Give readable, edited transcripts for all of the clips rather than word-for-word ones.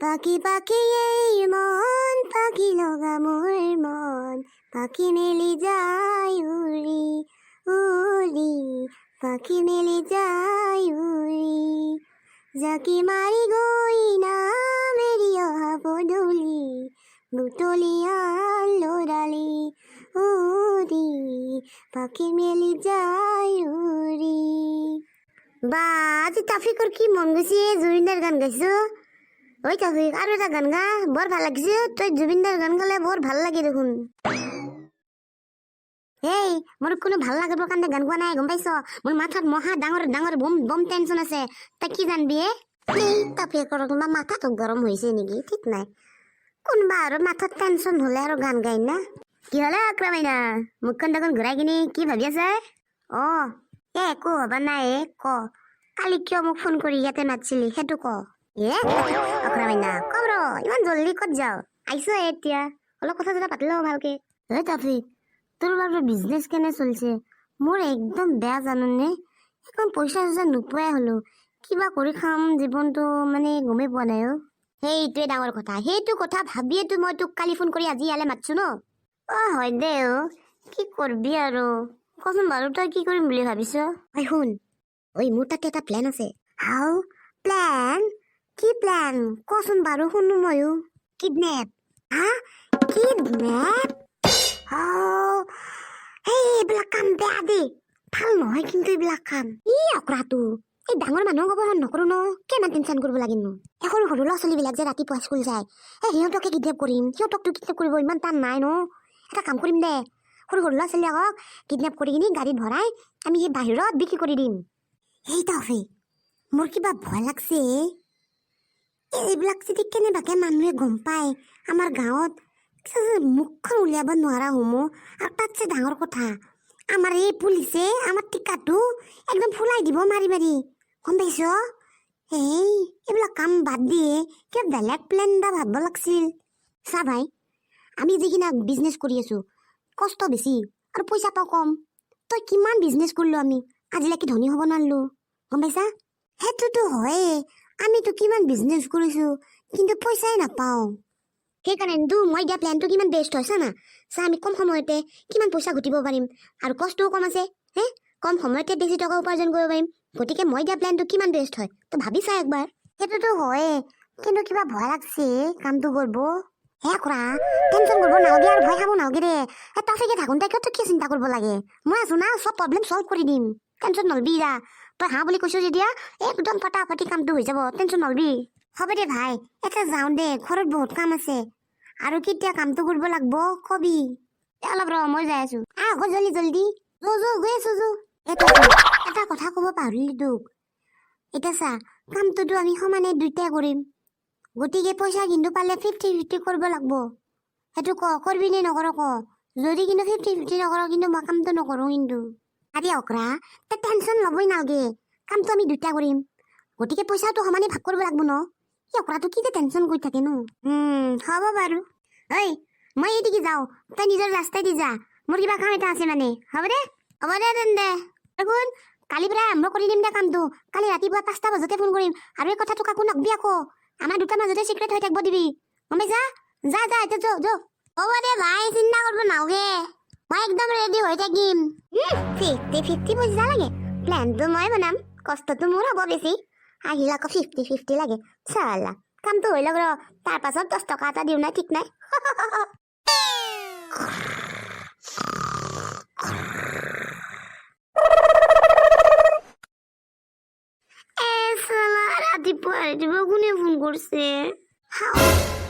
পাখি পাখি এই মন পাখি লগা মোৰ মন পাখি মেলি যায় উৰি উৰি পাখি মেলি যায় উৰি জাকি মাৰি গৈ নাম এৰি অহা পদূলি বুটলিয়া লৰালি উৰি পাখি মেলি যায় উৰি। বা আজি তাফিকৰ কি মন গৈছে জুবিনদাৰ গান গাইছো। ওই তাফিক আৰু এটা গান গা বৰ ভাল লাগিছে। তই জুবিনদাৰ গান গালে বৰ ভাল লাগে দেখোন। এই মোৰ কোনো ভাল লাগিবৰ কাৰণে গান গোৱা নাই গম পাইছ। মোৰ মাথাত মহা ডাঙৰ ডাঙৰ বম বম টেনচন আছে। তই কি জানবি এই তাফিকৰ তোমাৰ মাথাটো গৰম হৈছে নেকি ঠিক নাই। কোনোবা আৰু মাথাত টেনচন হলে আৰু গান গাই না। কি হলে আক্ৰমাইনা মুখখন দেখোন ঘূৰাই কিনি কি ভাবি আছে। একো হবা নাই ক কালি কিয় মোক ফোন কৰি ইয়াতে মাতিছিলি সেইটো ক। অক্ৰামাইনা কম ৰ ইমান জল্দি ক'ত যাও আইছো এতিয়া অলপ কথা চথা পাতি লওঁ ভালকে। তাফিক তোৰ বাৰু বিজনেছ কেনে চলিছে। মোৰ একদম বেয়া জাননে একদম পইচা চইচা নোপোৱাই হলো। কিবা কৰি খাম জীৱনটো মানে গমেই পোৱা নাই সেইটোৱে ডাঙৰ কথা। সেইটো কথা ভাবিয়েতো মই তোক কালি ফোন কৰি আজি ইয়ালে মাতছো ন। হয় দে কি কৰবি আৰু কচোন বাৰু তই কি কৰিম বুলি ভাবিছ। শুন মোৰ তাতে এটা প্লেন আছে। হাউ প্লেন কি প্লেন কচোন বাৰু শুনো ময়ো। কিডনেপ কিডনেপ এইবিলাক কাম বেয়া দেই ভাল নহয় কিন্তু এইবিলাক কাম অকৰাটো এই ডাঙৰ মানুহক অপহৰণ নকৰো ন কিমান টেনচন কৰিব লাগিনো। সৰু সৰু ল'ৰা ছোৱালীবিলাক যে ৰাতিপুৱা স্কুল যায় সিহঁতকে কিডনেপ কৰিম। সিহঁতকতো কিডনেপ কৰিব ইমান টান নাই ন। এটা কাম কৰিম দে সৰু সৰু ল'ৰা ছোৱালীক কিডনেপ কৰি কিনি গাড়ীত ভৰাই আমি সেই বাহিৰত বিক্ৰী কৰি দিম। সেই তাফিক মোৰ কিবা ভয় লাগছে। এইবিলাক যদি কেনেবাকে মানুহে গম পায় আমাৰ গাঁৱত মুখখন উলিয়াব নোৱাৰা হমো। আৰু তাতছে ডাঙৰ কথা আমাৰ এই পুলিচে আমাৰ টিকাটো একদম ফুলাই দিব মাৰি মাৰি গম পাইছ। এইবিলাক কাম বাদ দিয়ে কিয় বেলেগ প্লেন এটা ভাবিব লাগছিল। চা ভাই আমি যিখিনি বিজনেছ কৰি আছো কষ্ট বেছি আৰু পইচা পাওঁ কম। তই কিমান বিজনেছ কৰিলো আমি আজিলৈকে ধনী হ'ব নোৱাৰিলো গম পাইছা। সেইটোতো হয়ে আমিতো কিমান বিজনেছ কৰিছো কিন্তু পইচাই নাপাওঁ। সেইকাৰণেতো মই দিয়া প্লেনটো কিমান বেষ্ট হয় চা না। চা আমি কম সময়তে কিমান পইচা ঘটিব পাৰিম আৰু কষ্টও কম আছে কম সময়তে বেছি টকা উপাৰ্জন কৰিব পাৰিম। গতিকে মই দিয়া প্লেনটো কিমান বেষ্ট হয় তই ভাবি চা একবাৰ। সেইটোতো হয়ে কিন্তু কিবা ভয় লাগছে কামটো কৰিব। কৰা টেনচন কৰিব নালাগে আৰু ভয় খাব নালাগে দে। তাফিকে থাকোঁতে কিয় তই কি চিন্তা কৰিব লাগে। মই আছো না চব প্ৰব্লেম চল্ভ কৰি দিম টেনচন নলবি যা। তই বুলি কৈছো যেতিয়া একদম ফটাফটি কামটো হৈ যাব টেনচন নলবি। হ'ব দে ভাই এটা যাওঁ দে ঘৰত বহুত কাম আছে আৰু কেতিয়া কামটো কৰিব লাগব কবি। অলপ ৰ মই যাই আছো জল্দি জল্দি গৈ আছো এটা কথা কব পাহৰিলি তোক। এতিয়া চা কামটোতো আমি সমানে দুইটাই কৰিম গতিকে পইচা কিন্তু পালে 50-50 কৰিব লাগব। সেইটো কৰবি নে নকৰ ক। যদি কিন্তু 50-50 নকৰ কিন্তু মই কামটো নকৰো কিন্তু। আৰে অকৰা তই টেনচন ল'বই নালাগে কামটো আমি দুইটা কৰিম গতিকে পইচাটো সমানে ভাগ কৰিব লাগব ন। অকৰাটো কি যে টেনচন কৰি থাকে নো। হ'ব বাৰু মই এইদিকে যাওঁ তই নিজৰ ৰাস্তাই দি যা। মোৰ কিবা কাম এটা আছে মানে। হ'ব দে তেন্তে দেখোন কালিৰ পৰা আৰম্ভ কৰি দিম দে কামটো। কালি ৰাতিপুৱা 5টা বজাতে ফোন কৰিম আৰু এই কথাটো কাকো নকবি আকৌ। আমাৰ দুটাৰ মাজতে চিক্ৰেট হৈ থাকিব দিবি গম পাইছা। যা এতিয়া যো হ'ব দে ভাই চিন্তা কৰিব নালাগে মই একদম ৰেডি হৈ থাকিম। 50-50 পইচা লাগে প্লেনটো মই বনাম কষ্টটো মোৰ হ'ব বেছি আহিল আকৌ 50-50 লাগে। চালা কামটো হৈ লওক ৰ তাৰ পাছত 10 টকা এটা দিওঁ নাই ঠিক নাই। ৰাতিপুৱা কোনে ফোন কৰিছে।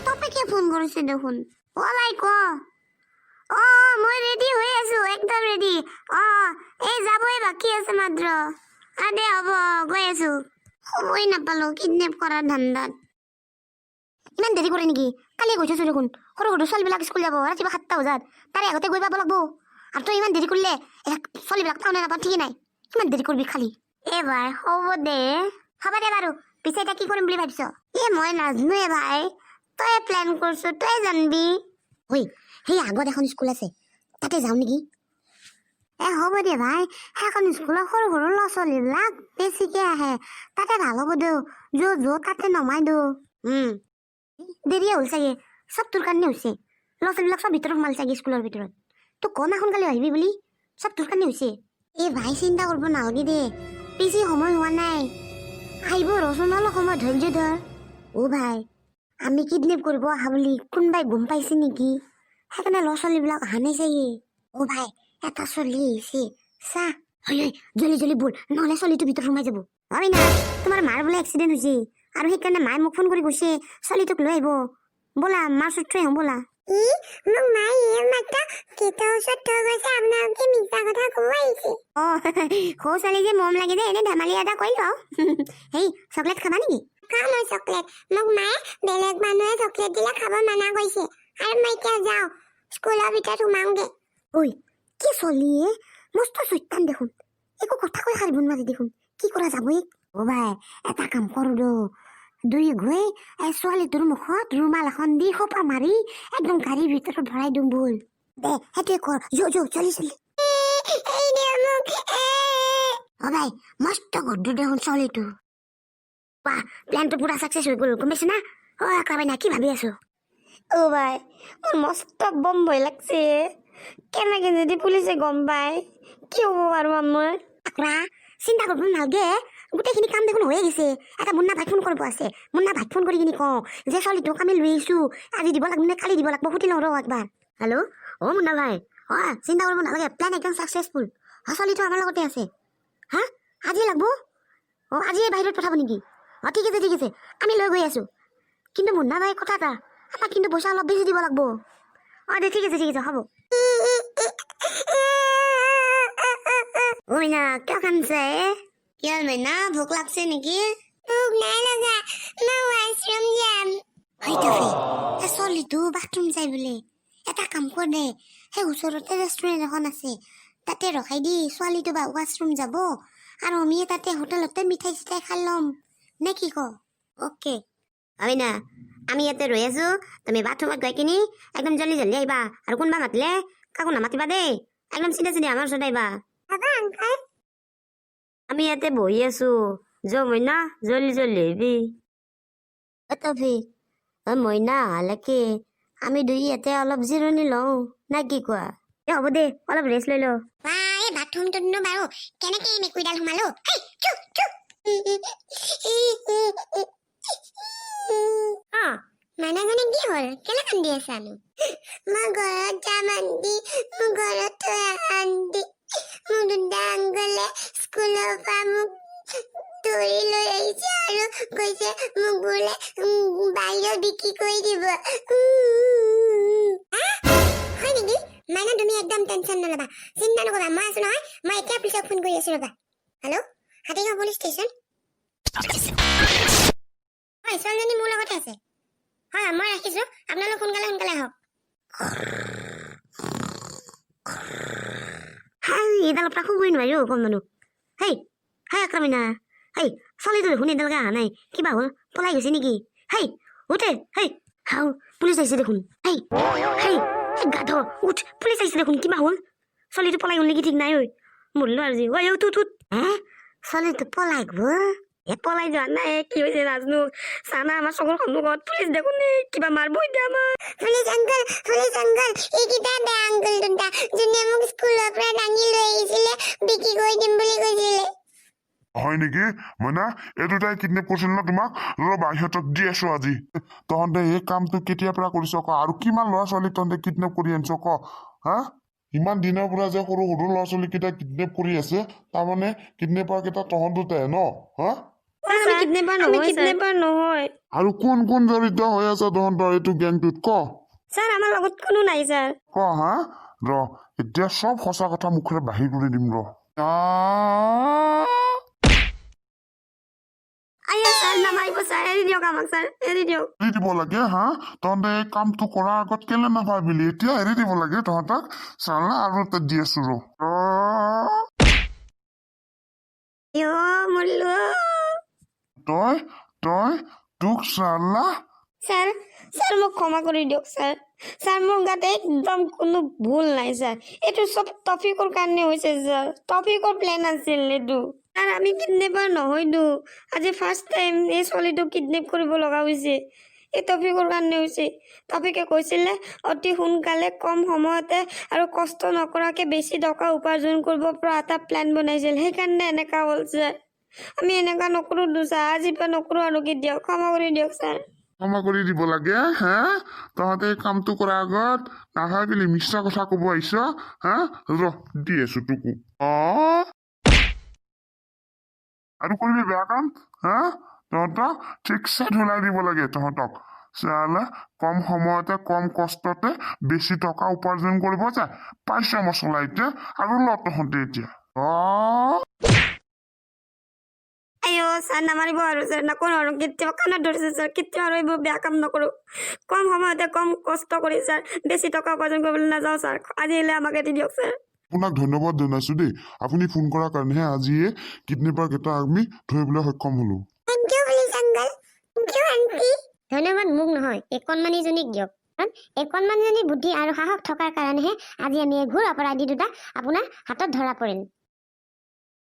তপেকে ফোন কৰিছে দেখোন। ওলাই ক মই ৰেডি হৈ আছো একদম ৰেডি। এই যাবই বাকী আছে মাত্ৰ। দে হ'ব গৈ আছো। সময় নাপালো কিডনেপ কৰাৰ ধান্দাত। ইমান দেৰি কৰে নেকি কালি গৈ থৈছো দেখোন। সৰু সৰু ছোৱালীবিলাক স্কুল যাব ৰাতিপুৱা 7টা বজাত তাৰে আগতে গৈ পাব লাগব। আৰু তই ইমান দেৰি কৰিলে ছোৱালীবিলাক পাওঁ নে নাপাওঁ ঠিকেই নাই। কিমান দেৰি কৰিবি খালি ভাই হ'ব দে বাৰু পিছে এতিয়া কি কৰিম বুলি ভাবিছ। মই নাজানো ভাই তই প্লেন কৰিছো তই জানবি। সেই আগত এখন স্কুল আছে তাতে যাওঁ নেকি। হ'ব দে ভাই সেইখন স্কুলত সৰু সৰু ল'ৰা ছোৱালীবিলাক বেছিকে আহে তাতে ভাল হ'ব দেও যো তাতে নমাই দিওঁ। দেৰিয়ে হ'ল চাগে চব তোৰ কাৰণে হৈছে ল'ৰা ছোৱালীবিলাক চব ভিতৰত সোমাল চাগে স্কুলৰ ভিতৰত তোক কনা সোনকালে আহিবি বুলি চব তোৰ কাৰণে হৈছে এই ভাই চিন্তা কৰিব নালাগে দে বেছি সময় হোৱা নাই আহিব ৰচোন অলপ সময় ধৈৰ্য ধৰ ভাই আমি কিডনেপ কৰিব অহা বুলি কোনোবাই গম পাইছে নেকি সেইকাৰণে ল'ৰা ছোৱালীবিলাক অহা নাই চাগে ভাই এটা চলি আহিছে চা হয় জলদি জলদি বল নহ'লে ছোৱালীটো ভিতৰত সোমাই যাব হয় না তোমাৰ মাৰ বোলে এক্সিডেণ্ট হৈছে আৰু সেইকাৰণে মায়ে মোক ফোন কৰি কৈছে ছোৱালীটোক লৈ আহিব ব'লা মাৰ ওচৰত থৈ আহোঁ ব'লা মোক মায়ে মাত্ৰ গেটৰ ওচৰত থৈ গৈছে আপোনালোকে মিছা কথা ক'ব আহিছে সৰু ছোৱালী যে মৰম লাগে যে এনে ধেমালি এটা কৰি লওঁ হেই চকলেট খাবা নেকি খাম মই চকলেট মোক মায়ে বেলেগ মানুহে চকলেট দিলে খাব মানা কৰিছে আৰু মই এতিয়া যাওঁ স্কুলৰ ভিতৰত সোমাওঁগে কি ছোৱালীয়ে মস্ত চৈতান দেখোন একো কথা কৈ সাৰিব নোৱাৰি দেখোন কি কৰা যাব ভাই এটা কাম কৰোঁ দুই গৈ ছোৱালীটোৰ মুখত ৰুমাল এখন দি সোপা মাৰি একদম গাড়ীৰ ভিতৰত ভৰাই দিম বল দে সেইটোৱে কৰ চলি ভাই মস্ত গধুৰ দেখোন ছোৱালীটো প্লেনটো পুৰা চাকচেছ হৈ গ'ল গম পাইছে না একেবাৰে না কি ভাবি আছো ভাই মোৰ মস্ত বম ভয় লাগছে কেনেকে যদি পুলিচে গম পায় কি হ'ব বাৰু মই চিন্তা কৰিব নালাগে গোটেইখিনি কাম দেখোন হৈয়ে গৈছে এটা মুন্না ভাইক ফোন কৰিব আছে মুন্না ভাইক ফোন কৰি কিনি কওঁ যে ছোৱালীটোক আমি লৈ আহিছোঁ আজি দিব লাগিব নে কালি দিব লাগিব সুধি লওঁ ৰ একবাৰ হেল্ল' মুন্না ভাই চিন্তা কৰিব নালাগে প্লেন একদম ছাকচেছফুল ছোৱালীটো আমাৰ লগতে আছে আজিয়ে লাগিব আজিয়ে বাহিৰত পঠাব নেকি ঠিক আছে আমি লৈ গৈ আছোঁ কিন্তু মুন্না ভাই কথা এটা আমাক কিন্তু পইচা অলপ বেছি দিব লাগিব দে ঠিক আছে হ'ব মইনা কিয় কান্দছে কিয় মইনা ভোক লাগছে নেকি ভোক নাই লগা মই ৱাশৰুম যাম ছোৱালীটো বাথৰুম যাই বোলে এটা কাম কৰ দে সেই ওচৰতে ৰেষ্টুৰেণ্ট এখন আছে তাতে ৰখাই দি ছোৱালীটো বা ৱাশৰুম যাব আৰু আমি তাতে হোটেলতে মিঠাই চিঠাই খাই ল'ম নে কি ক অ'কে হয় না আমি ইয়াতে ৰৈ আছো তুমি বাথৰুমত গৈ কিনি একদম জলদি আহিবা আৰু কোনোবা মাতিলে কাকো নামাতিবা দেই একদম চিধা আমাৰ ওচৰত আহিবা আমি ইয়াতে বহি আছো মইনা জলদি আহিবি মইনা অহালৈকে আমি দুই ইয়াতে অলপ জিৰণি লওঁ না কি কোৱা হ'ব দে অলপ ৰেষ্ট লৈ লওঁ বাথৰুমটোতনো বাৰু কেনেকে মেকুৰীডাল সোমালো মাইনাজনী কি হ'ল কেলে কান্দি আছানো মই ঘৰত যাম আন্টি মোৰ ঘৰত থৈ আন্টি মোৰ দুটা আংকলে স্কুলৰ পৰা মোক ধৰি লৈ আহিছে আৰু কৈছে মোক বোলে বাহিৰত বিক্ৰী কৰি দিব হয় নেকি মাইনা তুমি একদম টেনশ্যন নল'বা চিন্তা নকৰিবা মই আছো নহয় মই এতিয়া পিছত ফোন কৰি আছো ৰ'বা হেল্ল' হাতীগাঁও পুলিচ ষ্টেচন হয় ছোৱালীজনী মোৰ লগতে আছে হয় মই ৰাখিছো আপোনালোক সোনকালে আহক এইডালৰ পৰা শুবই নোৱাৰি কম মানুহ হেই আক্ৰামিনা ছোৱালীটো দেখোন এডালকে অহা নাই কিবা হ'ল পলাই গৈছে নেকি পুলিচ আহিছে দেখোন গাধ উঠ পুলিচ আহিছে দেখোন কিবা হ'ল ছোৱালীটো পলাই গ'ল নেকি ঠিক নাই মৰিলো আজি ছোৱালীটো পলাই গ'ল পলাই যোৱা নাই কি হৈছে নাজানো চানা আমাৰ চকুৰ সন্মুখত পুলিচ দেখোন কিবা মাৰিব এতিয়া আমাৰ পুলিচ আংকল এইকেইটা বেয়া আংকল দুটা যোনে মোক স্কুলৰ পৰা দাঙি লৈ আহিছিলে বিক্ৰী কৰি দিম বুলি কৈছিলে হয় নেকি মইনা এই দুটাই কিডনেপ কৰিছিল ন তোমাক ৰ'বা সিহঁতক দি আছো আজি তহঁতে এই কামটো কেতিয়াৰ পৰা কৰিছ ক আৰু কিমান ল'ৰা ছোৱালীক তহঁতে কিডনেপ কৰি আনিছ ক ইমান দিনৰ পৰা যে সৰু ল'ৰা ছোৱালী কেইটা কিডনেপ কৰি আছে তাৰমানে কিডনেপাৰ কেইটা তহঁত দুটাই ন নহয় আৰু কোন জড়িত হৈ আছে তহঁতৰ এইটো গেংটোত ক ছাৰ আমাৰ লগত কোনো নাই ছাৰ ক ৰ এতিয়া চব সঁচা কথা মুখেৰে বাহিৰ কৰি দিম ৰ এৰি দিব লাগে তহঁতে এই কামটো কৰাৰ আগত কেলে নাভাবিলি এতিয়া এৰি দিব লাগে তহঁতক চালা আৰু এটা দি আছো তই তোক চালা ছাৰ মোক ক্ষমা কৰি দিয়ক ছাৰ মোৰ গাতে একদম কোনো ভুল নাই ছাৰ এইটো চব টপিকৰ কাৰণে হৈছে ছাৰ টপিকৰ প্লেন আছিল এইটো ছাৰ আমি কিডনেপাৰ নহয়তো আজি ফাৰ্ষ্ট টাইম এই ছোৱালীটোক কিডনেপ কৰিব লগা হৈছে এই টপিকৰ কাৰণে হৈছে টপিকে কৈছিলে অতি সোনকালে কম সময়তে আৰু কষ্ট নকৰাকে বেছি টকা উপাৰ্জন কৰিব পৰা এটা প্লেন বনাইছিল সেইকাৰণে এনেকা হ'ল ছাৰ আমি এনেকা নকৰো ছাৰ আজিৰ পৰা নকৰো আৰু কি দিয়ক ক্ষমা কৰি দিয়ক ছাৰ ক্ষমা কৰি দিব লাগে হা তহঁতে এই কামটো কৰাৰ আগত নাভাবিলি মিছা কথা কব আহিছ হা দি আছো তোকো আৰু কৰিবি বেয়া কাম হা তহঁতক ঠিকছে ধুলাই দিব লাগে তহঁতক চালা কম সময়তে কম কষ্টতে বেছি টকা উপাৰ্জন কৰিব যায় পাইছ মছলা এতিয়া আৰু ল তহঁতে এতিয়া আইঅ ছাৰ নামাৰিব আৰু ছাৰ নকৰো আৰু কেতিয়াও কাণত ধৰিছে ছাৰ কেতিয়াও আৰু এইবোৰ বেয়া কাম নকৰো কম সময়তে কম কষ্ট কৰি ছাৰ বেছি টকা উপাৰ্জন কৰিবলৈ নাযাওঁ ছাৰ আজিলৈ আমাক এৰি দিয়ক ছাৰ আপোনাক ধন্যবাদ জনাইছো দেই আপুনি ফোন কৰাৰ কাৰণেহে আজিয়ে কিডনেপাৰ কেইটা আমি ধৰিবলৈ সক্ষম হলো thank you please uncle thank you aunty ধন্যবাদ মোক নহয় একনমানিজনীক দিয়ক কাৰণ একনমানিজনী বুদ্ধি আৰু সাহস থকাৰ কাৰণেহে আজি আমি এই ঘূৰ অপৰাধী দুটা আপোনাৰ হাতত ধৰা পৰিল